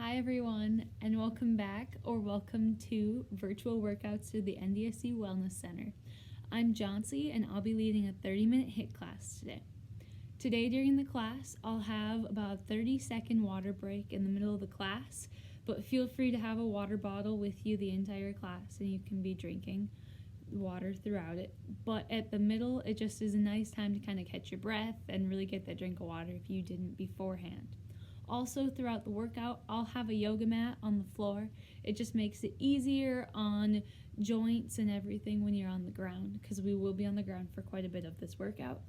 Hi everyone, and welcome back or welcome to virtual workouts through the NDSU Wellness Center. I'm Joncy and I'll be leading a 30-minute HIIT class today. Today during the class, I'll have about a 30-second water break in the middle of the class, but feel free to have a water bottle with you the entire class and you can be drinking water throughout it. But at the middle, it just is a nice time to kind of catch your breath and really get that drink of water if you didn't beforehand. Also, throughout the workout, I'll have a yoga mat on the floor. It just makes it easier on joints and everything when you're on the ground, because we will be on the ground for quite a bit of this workout.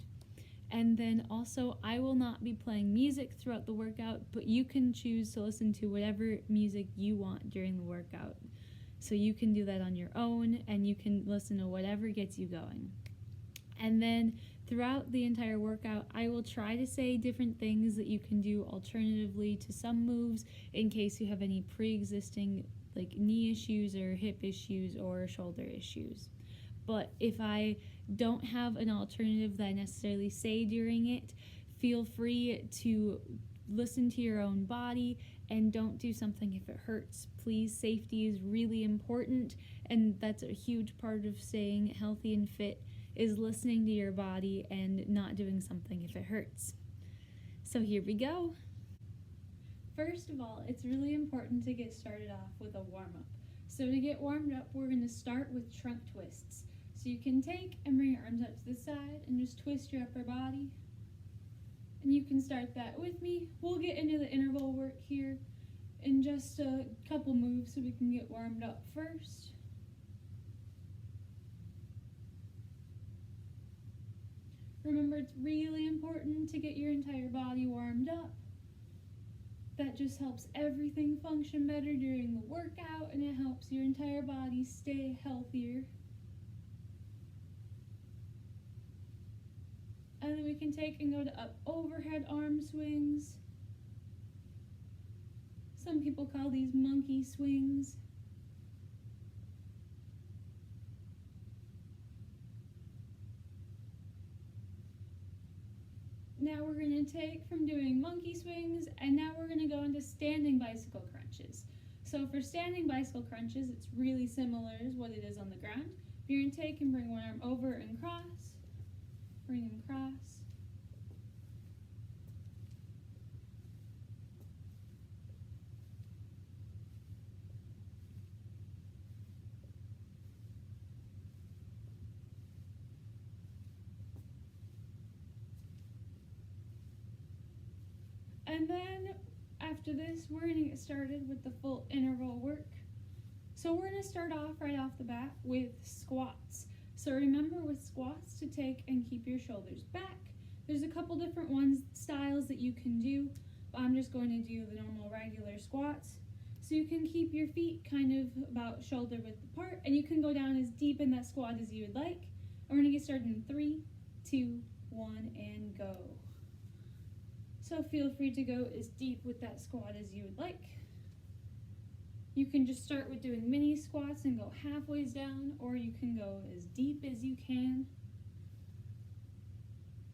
And then also, I will not be playing music throughout the workout, but you can choose to listen to whatever music you want during the workout. So you can do that on your own, and you can listen to whatever gets you going. And then throughout the entire workout, I will try to say different things that you can do alternatively to some moves in case you have any pre-existing like knee issues or hip issues or shoulder issues. But if I don't have an alternative that I necessarily say during it, feel free to listen to your own body and don't do something if it hurts. Please, safety is really important, and that's a huge part of staying healthy and fit, is listening to your body and not doing something if it hurts. So here we go. First of all, it's really important to get started off with a warm-up. So to get warmed up, we're going to start with trunk twists. So you can take and bring your arms up to the side and just twist your upper body. And you can start that with me. We'll get into the interval work here in just a couple moves so we can get warmed up first. Remember, it's really important to get your entire body warmed up. That just helps everything function better during the workout, and it helps your entire body stay healthier. And then we can take and go to up overhead arm swings. Some people call these monkey swings. Now we're going to take from doing monkey swings, and now we're going to go into standing bicycle crunches. So for standing bicycle crunches, it's really similar as what it is on the ground. You're going to take and bring one arm over and cross, bring and cross. And then after this, we're going to get started with the full interval work. So we're going to start off right off the bat with squats. So remember with squats to take and keep your shoulders back. There's a couple different styles that you can do, but I'm just going to do the normal regular squats. So you can keep your feet kind of about shoulder width apart, and you can go down as deep in that squat as you would like. And we're going to get started in 3, 2, 1, and go. So feel free to go as deep with that squat as you would like. You can just start with doing mini squats and go halfway down, or you can go as deep as you can.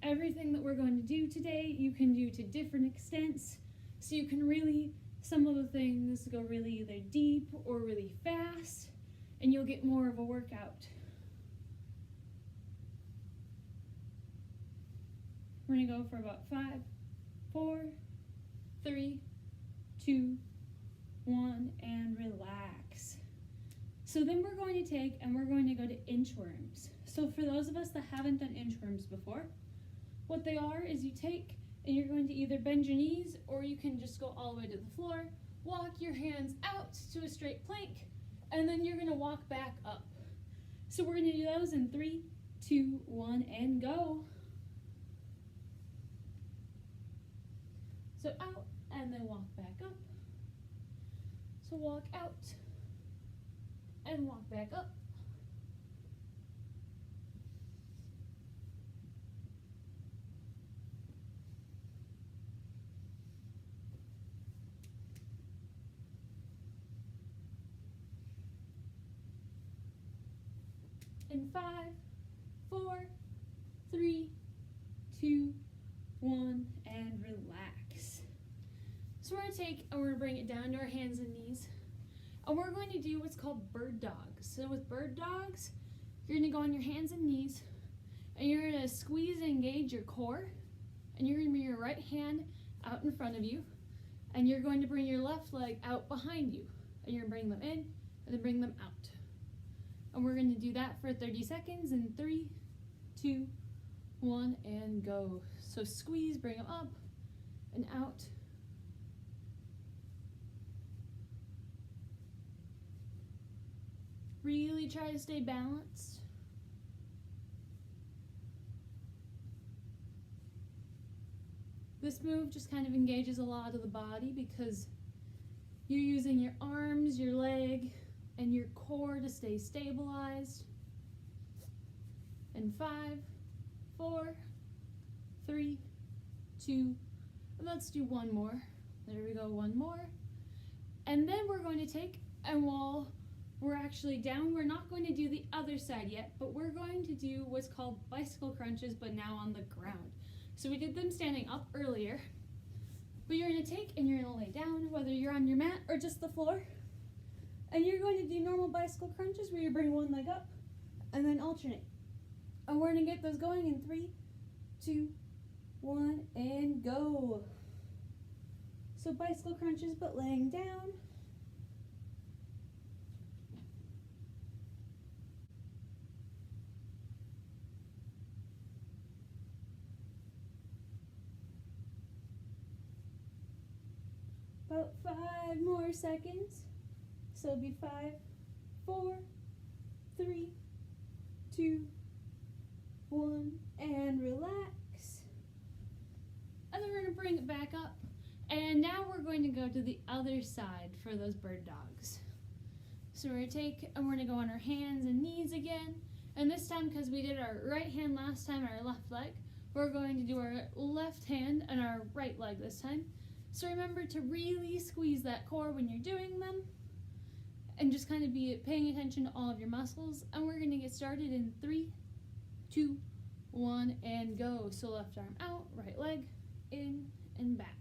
Everything that we're going to do today, you can do to different extents. So you can really, some of the things go really either deep or really fast, and you'll get more of a workout. We're going to go for about 5, 4, 3, 2, 1, and relax. So then we're going to take and we're going to go to inchworms. So for those of us that haven't done inchworms before, what they are is you take and you're going to either bend your knees, or you can just go all the way to the floor, walk your hands out to a straight plank, and then you're going to walk back up. So we're going to do those in 3, 2, 1, and go. So out, and then walk back up. So walk out, and walk back up. In 5, 4, 3, 2, 1, and relax. So we're going to take and we're going to bring it down to our hands and knees. And we're going to do what's called bird dogs. So with bird dogs, you're going to go on your hands and knees, and you're going to squeeze and engage your core, and you're going to bring your right hand out in front of you, and you're going to bring your left leg out behind you, and you're going to bring them in and then bring them out. And we're going to do that for 30 seconds in 3, 2, 1, and go. So squeeze, bring them up and out. Really try to stay balanced. This move just kind of engages a lot of the body because you're using your arms, your leg, and your core to stay stabilized. And 5, 4, 3, 2, and let's do one more. There we go, one more. And then we're going to take, and while we're actually down, we're not going to do the other side yet, but we're going to do what's called bicycle crunches, but now on the ground. So we did them standing up earlier, but you're going to take and you're going to lay down, whether you're on your mat or just the floor, and you're going to do normal bicycle crunches where you bring one leg up and then alternate. And we're going to get those going in 3, 2, 1, and go. So bicycle crunches, but laying down. About 5 more seconds. So it'll be 5, 4, 3, 2, 1, and relax. And then we're going to bring it back up. And now we're going to go to the other side for those bird dogs. So we're going to take and we're going to go on our hands and knees again. And this time, because we did our right hand last time and our left leg, we're going to do our left hand and our right leg this time. So remember to really squeeze that core when you're doing them and just kind of be paying attention to all of your muscles. And we're going to get started in 3, 2, 1, and go. So left arm out, right leg in and back.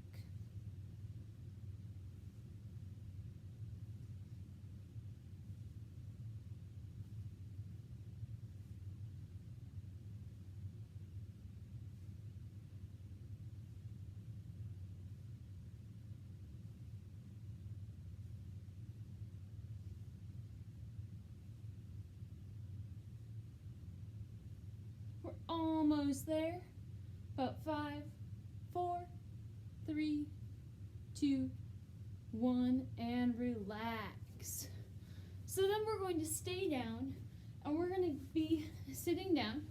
We're almost there. About 5, 4, 3, 2, 1, and relax. So then we're going to stay down, and we're going to be sitting down,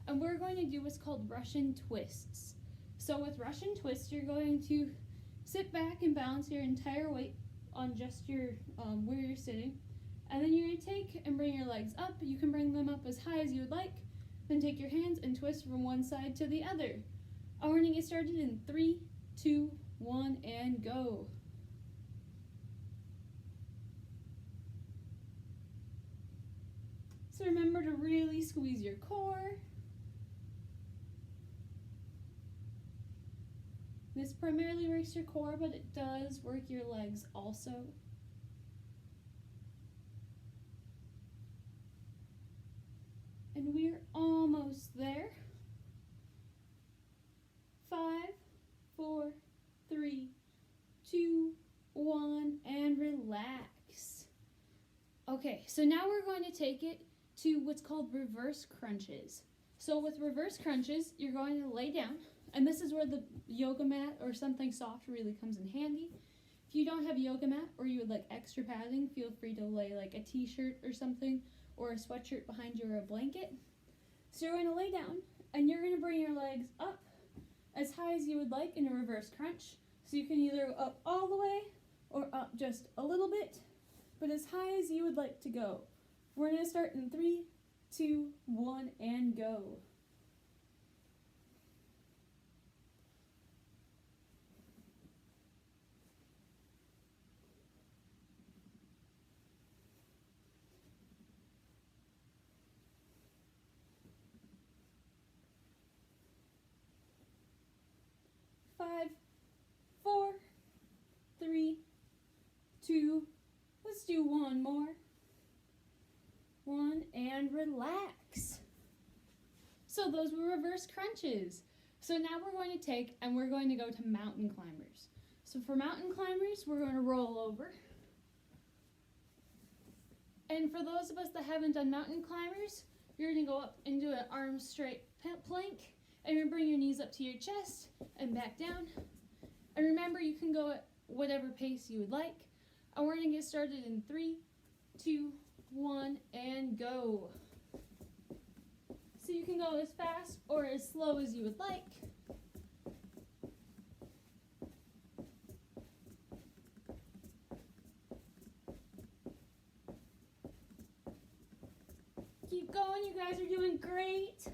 and we're going to do what's called Russian twists. So with Russian twists, you're going to sit back and balance your entire weight on just your where you're sitting, and then you're going to take and bring your legs up. You can bring them up as high as you would like. Then take your hands and twist from one side to the other. And we're going to get started in 3, 2, 1, and go. So remember to really squeeze your core. This primarily works your core, but it does work your legs also. And we're almost there. 5, 4, 3, 2, 1, and relax. Okay, so now we're going to take it to what's called reverse crunches. So with reverse crunches, you're going to lay down, and this is where the yoga mat or something soft really comes in handy. If you don't have a yoga mat or you would like extra padding, feel free to lay like a t-shirt or something or a sweatshirt behind you or a blanket. So you're going to lay down and you're going to bring your legs up as high as you would like in a reverse crunch. So you can either go up all the way or up just a little bit, but as high as you would like to go. We're going to start in 3, 2, 1, and go. 3, 2, let's do one more. 1, and relax. So those were reverse crunches. So now we're going to take and we're going to go to mountain climbers. So for mountain climbers, we're going to roll over. And for those of us that haven't done mountain climbers, you're going to go up and do an arm straight plank. And you're going to bring your knees up to your chest and back down. And remember, you can go at whatever pace you would like. And we're going to get started in 3, 2, 1, and go. So you can go as fast or as slow as you would like. Keep going, you guys are doing great.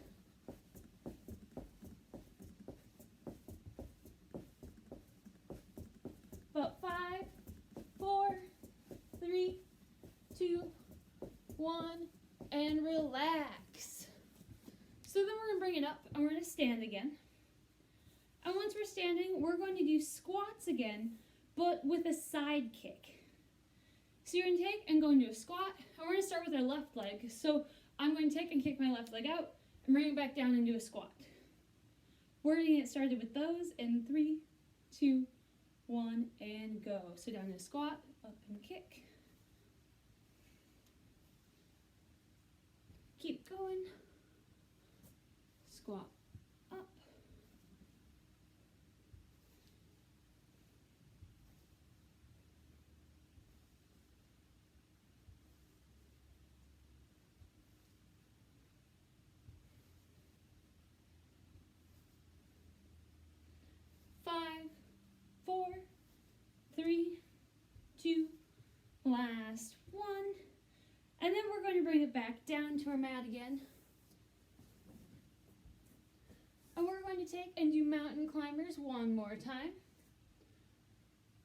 About 5, 4, 3, 2, 1, and relax. So then we're going to bring it up and we're going to stand again. And once we're standing, we're going to do squats again, but with a side kick. So you're going to take and go into a squat, and we're going to start with our left leg. So I'm going to take and kick my left leg out and bring it back down into a squat. We're going to get started with those in 3, 2, 1, and go. So down in a squat, up and kick. Keep going. Squat up. Five, 4, 3, 2, last one. And then we're going to bring it back down to our mat again. And we're going to take and do mountain climbers one more time.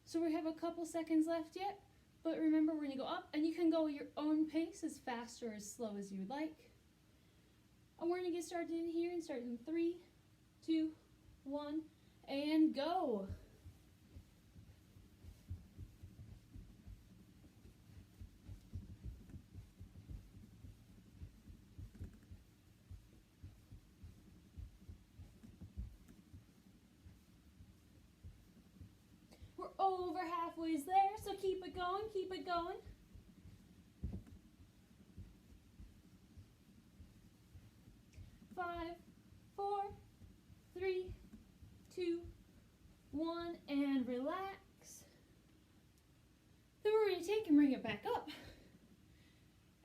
So we have a couple seconds left yet, but remember we're going to go up, and you can go at your own pace, as fast or as slow as you would like. And we're going to get started in here and start in 3, 2, 1, and go. We're over halfway there, so keep it going, keep it going. Five, 4, 3, 2, 1, and relax. Then we're going to take and bring it back up.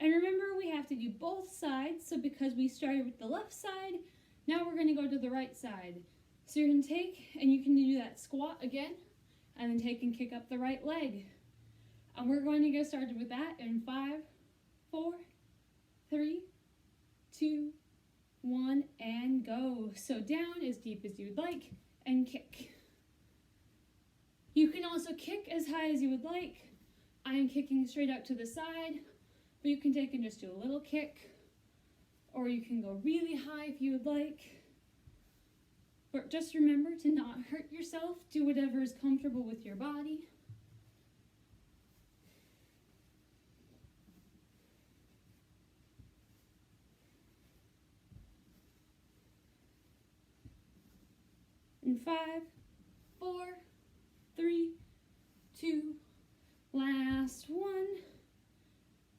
And remember, we have to do both sides, so because we started with the left side, now we're going to go to the right side. So you're going to take, and you can do that squat again, and then take and kick up the right leg. And we're going to get started with that in 5, 4, 3, 2, 1, and go. So down as deep as you would like, and kick. You can also kick as high as you would like. I am kicking straight out to the side, but you can take and just do a little kick, or you can go really high if you would like. But just remember to not hurt yourself. Do whatever is comfortable with your body. In 5, 4, 3, 2, last one.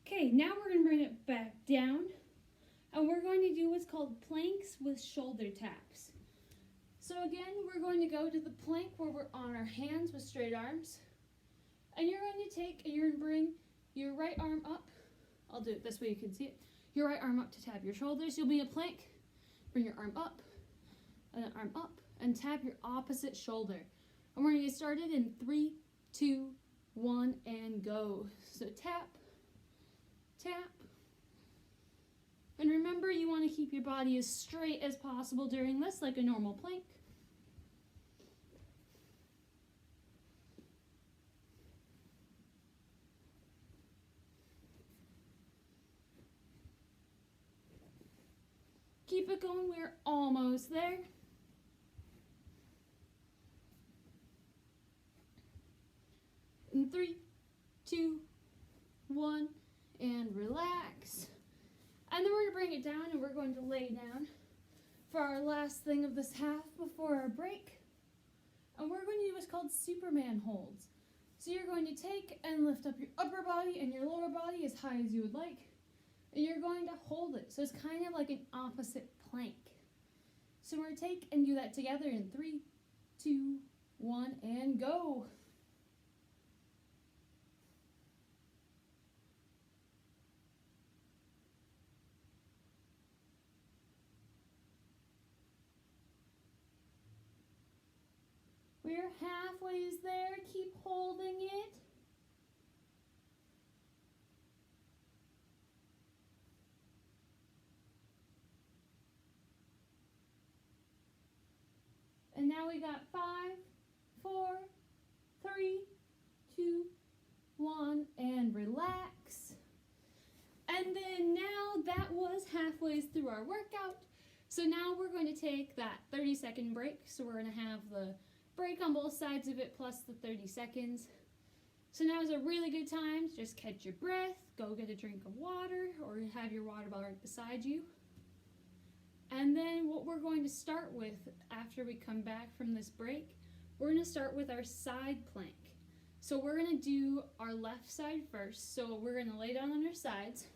Okay, now we're going to bring it back down, and we're going to do what's called planks with shoulder taps. So again, we're going to go to the plank where we're on our hands with straight arms. And you're going to take and you're going to bring your right arm up. I'll do it this way you can see it. Your right arm up to tap your shoulders. You'll be in a plank. Bring your arm up, and then arm up, and tap your opposite shoulder. And we're going to get started in 3, 2, 1, and go. So tap, tap. And remember, you want to keep your body as straight as possible during this, like a normal plank. Keep it going, we're almost there. . in 3, 2, 1, and relax. And then we're going to bring it down and we're going to lay down for our last thing of this half before our break. And we're going to do what's called Superman holds. So you're going to take and lift up your upper body and your lower body as high as you would like. And you're going to hold it. So it's kind of like an opposite plank. So we're going to take and do that together in 3, 2, 1, and go. We're halfway there. Keep holding it. And now we got 5, 4, 3, 2, 1, and relax. And then now that was halfway through our workout. So now we're going to take that 30-second break. So we're going to have the break on both sides of it plus the 30 seconds. So now is a really good time to just catch your breath, go get a drink of water, or have your water bottle right beside you. And then what we're going to start with after we come back from this break, we're going to start with our side plank. So we're going to do our left side first. So we're going to lay down on our sides.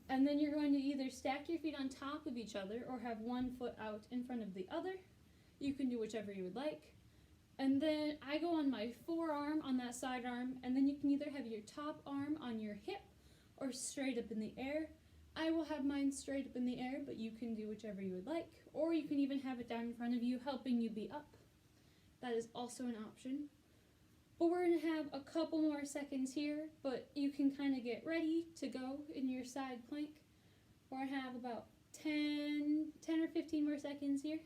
And then you're going to either stack your feet on top of each other or have one foot out in front of the other. You can do whichever you would like. And then I go on my forearm on that side arm, and then you can either have your top arm on your hip or straight up in the air. I will have mine straight up in the air, but you can do whichever you would like. Or you can even have it down in front of you, helping you be up. That is also an option. But we're going to have a couple more seconds here, but you can kind of get ready to go in your side plank. We're going to have about 10 or 15 more seconds here.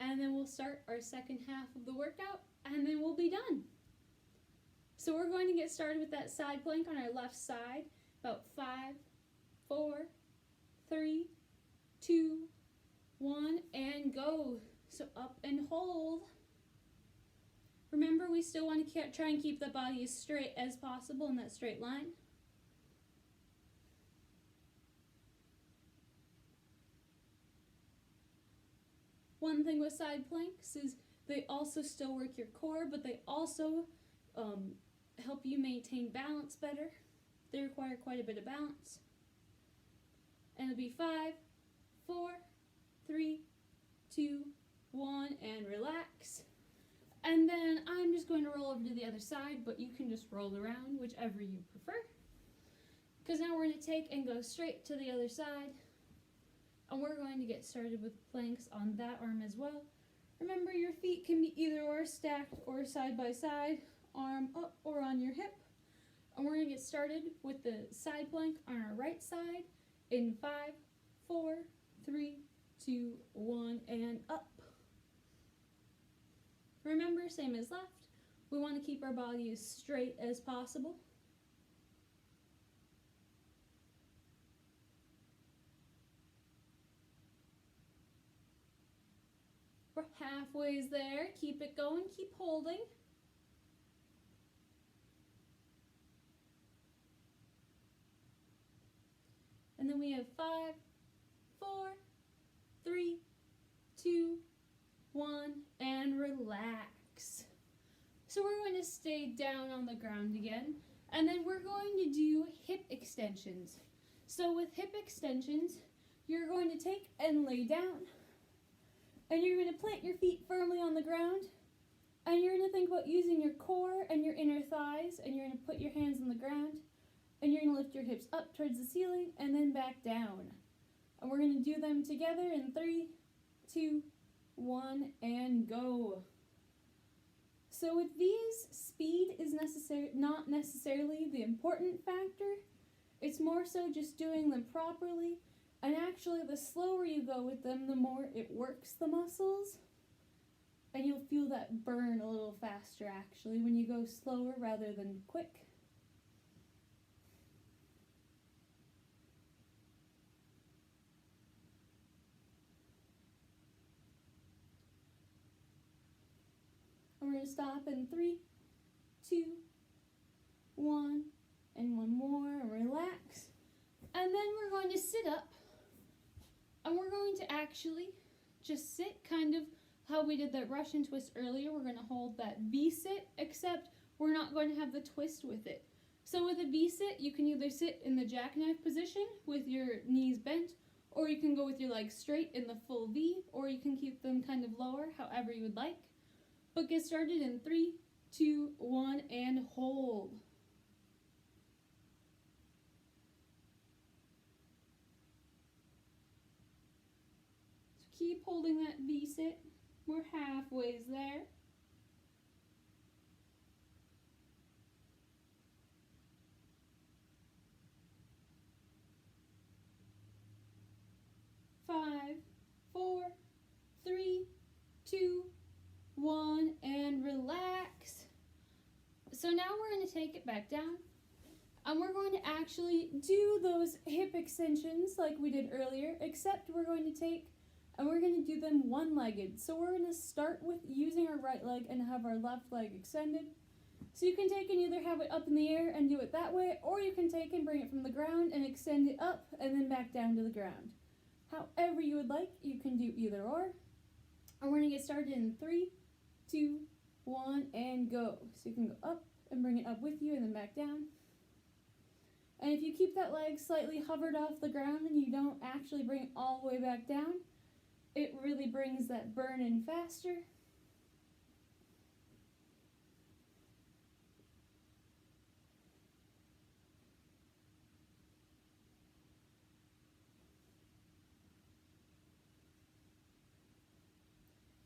And then we'll start our second half of the workout, and then we'll be done. So we're going to get started with that side plank on our left side. About 5, 4, 3, 2, 1, and go. So up and hold. Remember, we still want to try and keep the body as straight as possible in that straight line. One thing with side planks is they also still work your core, but they also help you maintain balance better. They require quite a bit of balance. And it'll be 5, 4, 3, 2, 1, and relax. And then I'm just going to roll over to the other side, but you can just roll around, whichever you prefer. Because now we're going to take and go straight to the other side. And we're going to get started with planks on that arm as well. Remember, your feet can be either or stacked or side by side, arm up or on your hip. And we're going to get started with the side plank on our right side in 5, 4, 3, 2, 1, and up. Remember, same as left, we want to keep our body as straight as possible. We're halfway there. Keep it going, keep holding. And then we have 5, 4, 3, 2, 1, and relax. So we're going to stay down on the ground again, and then we're going to do hip extensions. So with hip extensions, you're going to take and lay down, and you're going to plant your feet firmly on the ground, and you're going to think about using your core and your inner thighs, and you're going to put your hands on the ground, and you're going to lift your hips up towards the ceiling and then back down. And we're going to do them together in 3, 2, 1, and go. So with these, speed is not necessarily the important factor. It's more so just doing them properly. And actually, the slower you go with them, the more it works the muscles. And you'll feel that burn a little faster, actually, when you go slower rather than quick. And we're going to stop in 3, 2, 1, and one more, and relax. And then we're going to sit up, and we're going to actually just sit kind of how we did that Russian twist earlier. We're going to hold that V-sit, except we're not going to have the twist with it. So with a V-sit, you can either sit in the jackknife position with your knees bent, or you can go with your legs straight in the full V, or you can keep them kind of lower, however you would like. But get started in 3, 2, 1, and hold. So keep holding that V-sit. We're halfway there. 5, 4, 3, 2, 1, and relax. So now we're going to take it back down, and we're going to actually do those hip extensions like we did earlier, except we're going to take and we're going to do them one-legged. So we're going to start with using our right leg and have our left leg extended. So you can take and either have it up in the air and do it that way, or you can take and bring it from the ground and extend it up and then back down to the ground. However you would like, you can do either or. And we're going to get started in 3, 2, 1, and go. So you can go up and bring it up with you and then back down. And if you keep that leg slightly hovered off the ground and you don't actually bring it all the way back down, it really brings that burn in faster.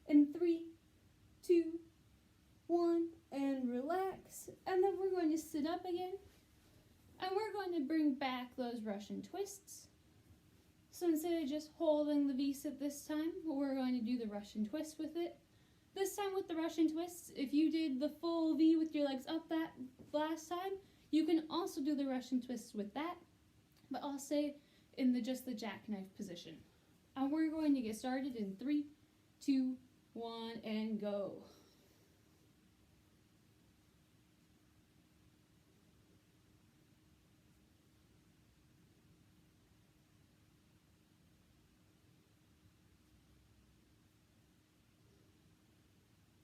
In 3, 2, 1, and relax. And then we're going to sit up again. And we're going to bring back those Russian twists. So instead of just holding the V-sit this time, we're going to do the Russian twist with it. This time with the Russian twists, if you did the full V with your legs up that last time, you can also do the Russian twists with that. But I'll say in just the jackknife position. And we're going to get started in 3, 2, 1, and go.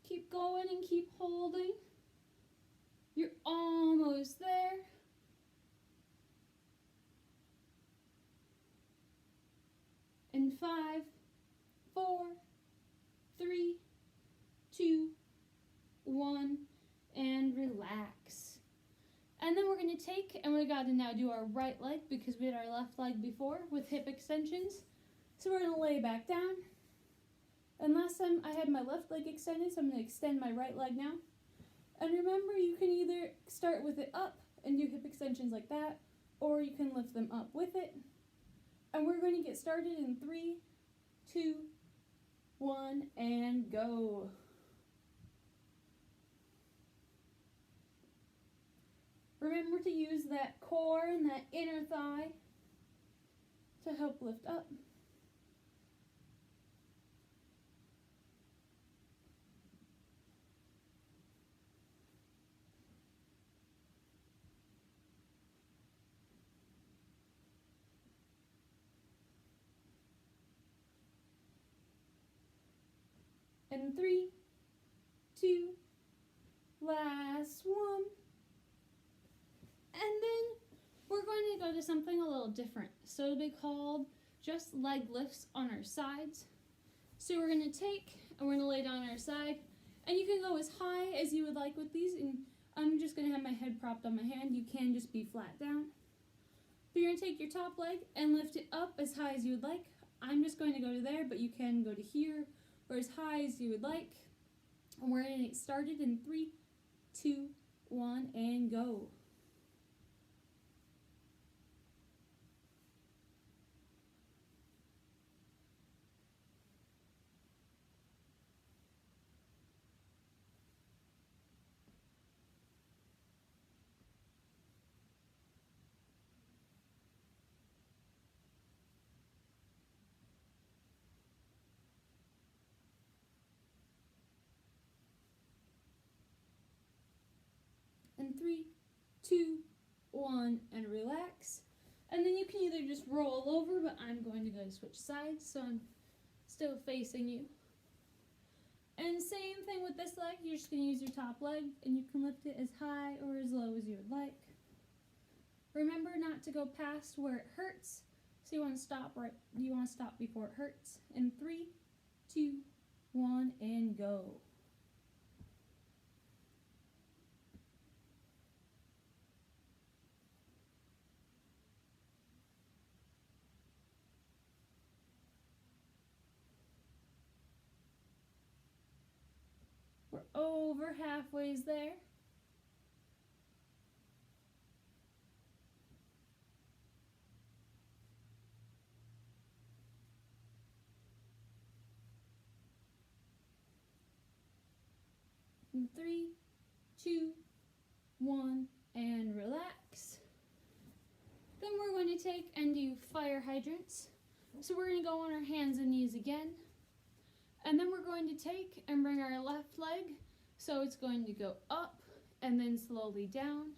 Keep going and keep holding. You're almost there. In 5, 4, 3, 2, 1, and relax. And then we're going to take, and we got to now do our right leg because we had our left leg before with hip extensions. So we're going to lay back down. And last time I had my left leg extended, so I'm going to extend my right leg now. And remember, you can either start with it up and do hip extensions like that, or you can lift them up with it. And we're going to get started in 3, 2, 1, and go. Remember to use that core and that inner thigh to help lift up. And 3, 2, last one. And then we're going to go to something a little different. So it'll be called just leg lifts on our sides. So we're going to take and we're going to lay down on our side. And you can go as high as you would like with these. And I'm just going to have my head propped on my hand. You can just be flat down. But you're going to take your top leg and lift it up as high as you would like. I'm just going to go to there, but you can go to here or as high as you would like. And we're going to get started in 3, 2, 1, and go. 2, 1, and relax. And then you can either just roll over, but I'm going to go switch sides, so I'm still facing you. And same thing with this leg, you're just going to use your top leg, and you can lift it as high or as low as you would like. Remember not to go past where it hurts, so you want to stop before it hurts. In 3, 2, 1, and go. We're over halfway there. In 3, 2, 1, and relax. Then we're going to take and do fire hydrants. So we're going to go on our hands and knees again. And then we're going to take and bring our left leg. So it's going to go up and then slowly down.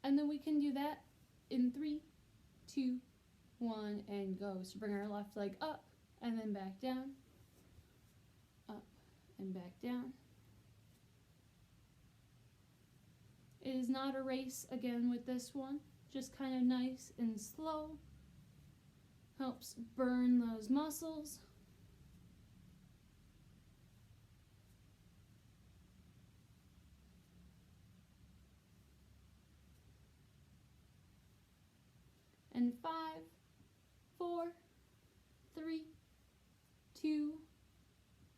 And then we can do that in 3, 2, 1, and go. So bring our left leg up and then back down. Up and back down. It is not a race again with this one. Just kind of nice and slow. Helps burn those muscles. And 5, 4, 3, 2,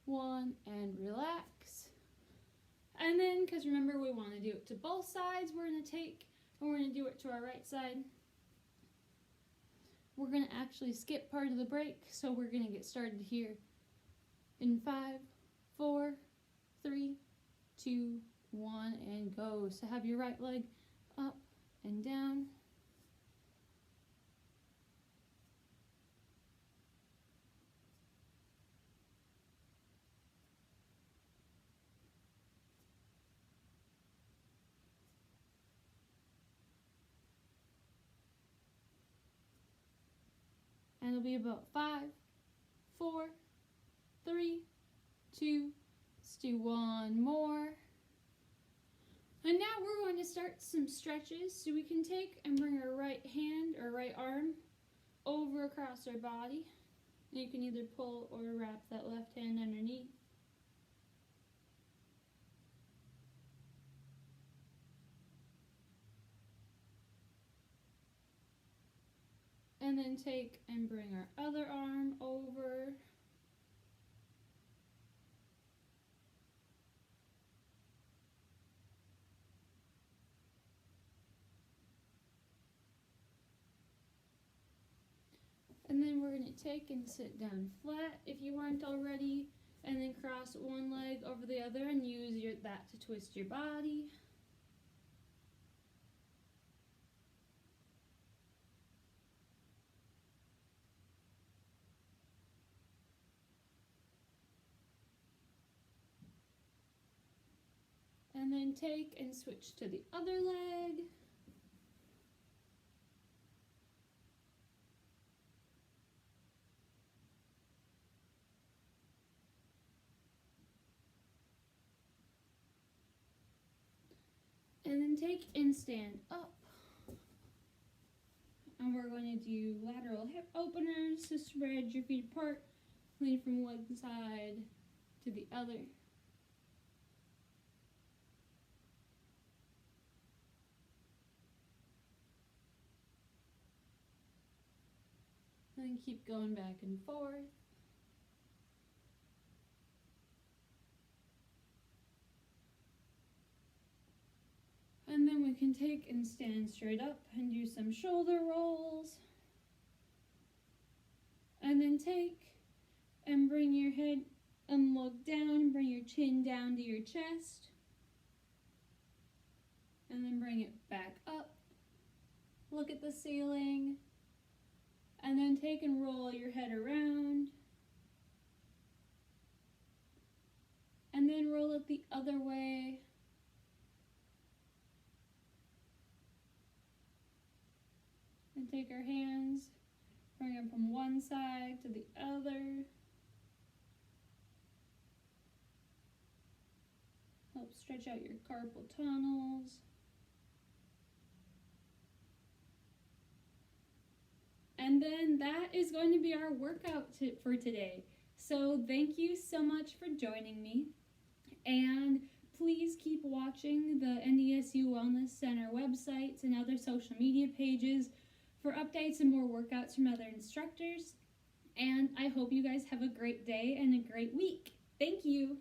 1, and relax. And then, because remember we want to do it to both sides, we're going to take and we're going to do it to our right side. We're going to actually skip part of the break, so we're going to get started here. In 5, 4, 3, 2, 1, and go. So have your right leg up and down. And it'll be about 5, 4, 3, 2, let's do one more. And now we're going to start some stretches. So we can take and bring our right hand or right arm over across our body. And you can either pull or wrap that left hand underneath. And then take and bring our other arm over. And then we're going to take and sit down flat if you weren't already. And then cross one leg over the other and use that to twist your body. And then take and switch to the other leg. And then take and stand up. And we're going to do lateral hip openers. So spread your feet apart, lean from one side to the other. And then keep going back and forth. And then we can take and stand straight up and do some shoulder rolls. And then take and bring your head and look down, bring your chin down to your chest. And then bring it back up. Look at the ceiling. And then take and roll your head around. And then roll it the other way. can take our hands, bring them from one side to the other. Help stretch out your carpal tunnels. And then that is going to be our workout for today. So thank you so much for joining me. And please keep watching the NDSU Wellness Center websites and other social media pages for updates and more workouts from other instructors. And I hope you guys have a great day and a great week. Thank you.